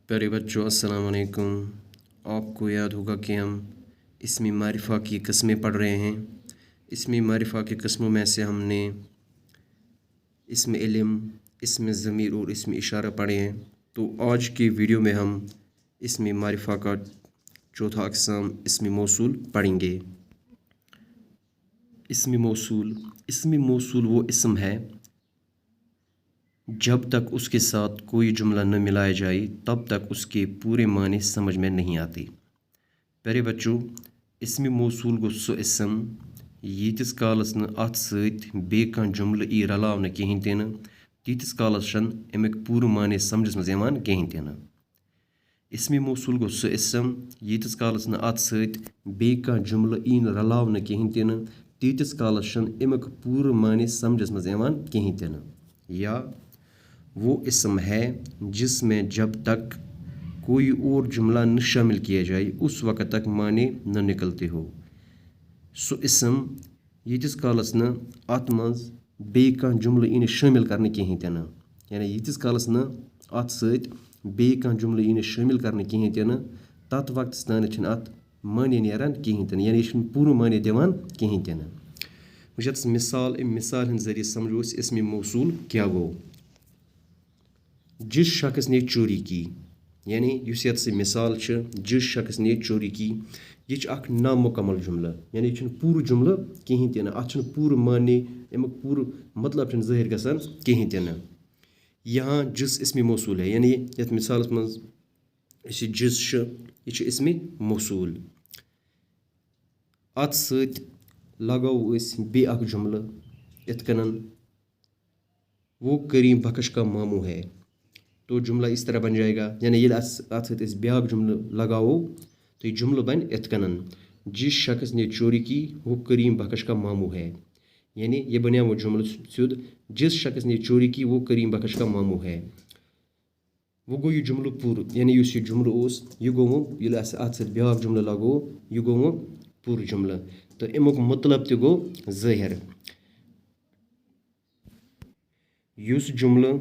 प्यारे बच्चों अस्सलाम वालेकुम। आपको याद होगा कि हम इसमी मारिफा की किस्में पढ़ रहे हैं। इसमी मारिफा की किस्मों में से हमने इसमें इल्म, इसमें ज़मीर और इसमें इशारा पढ़े हैं। तो आज की वीडियो में हम इसमी मारिफा का चौथा अक़साम इसमी मौसूल पढ़ेंगे। इसमी मौसूल वो इसम है जब तक उसके साथ कोई जुमला न मिलाया जाए तब तक उसके पूरे माने समझ में नहीं आती। प्यारे बच्चों, इसमी मौसूल गो सो इसम यीतिस कालस न अथ सत बे कहां जुमल ई रलावन कहीं ते न तीतिस कालस छन अमिक पूरे माने समझस मज यवान कहीं ते न। इसमी मौसूल गो सो इसम यीतिस कालस न अथ सत बे कहां जुमल ई रलावन कहीं ते न तीतिस कालस छन अमिक पूरे माने समझस मज यवान कहीं ते न। या वो इसम है जिसमें जब तक कोई और जुमला न शामिल किया जाए उस वक़्त तक माने न निकलते हो। सो इसम यीतिस कालस न अत मज बे कहां जुमल इन शामिल करने कहीं ते न, यानी यीतिस कालस न अत सत बे कहां जुमल इन शामिल करने कहीं ते न तत वक्त तान छन अत माने नेरान कहीं ते न, यानी यह पूरा माने दिवान कहीं ते न। वुच मिसाल मिसाल हंद जरिए समझो इसमी मौसूल क्या गो। जिस शख्स ने चोरी की, यानी युस यत से मिसाल छ जिस शख्स ने चोरी की, यह अख नामुकम्मल जुमला, यानी यह पूरा जुमला कहीं ते न, अत पूरा माने अमुक पूरा मतलब ज़ाहिर गसान कहीं ते न। यहाँ जिस इसमी मौसूल है, यानी यत मिसाल मज जिस यह इसमी मौसूल। अत सत लगाओ बे अख जुमला इत कनन वो करीम बख्श का मामू है। तो जुमला इस तरह बन जाएगा, यानी ये अत सत ब्याक जुमला लगाओ तो ये जुमला बन इत कनन जिस शख्स ने चोरी की वो करीम बख्श का मामू है। यानी ये बनिया वो जुमला सुद जिस शख्स ने चोरी की वो करीम बख्श का मामू है। वो गो ये जुमला पूर, यानी ये जुमला उस ये गो ये अत सत ब्याक जुमला लगो ये गो पूर जुमला, तो अमुक मतलब तो गो ज़ाहिर। युस जुमला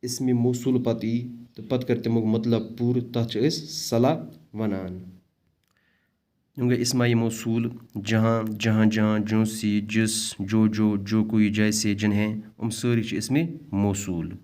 इसमें मौसूल पत यी तो पत कर तमुक मतलब पूर तथ सलाह वनान। इसमाई मौसूल जहाँ जहाँ जहाँ जो सी जिस जो कोई जैसे जिन्हें सारी इसमें मौसूल।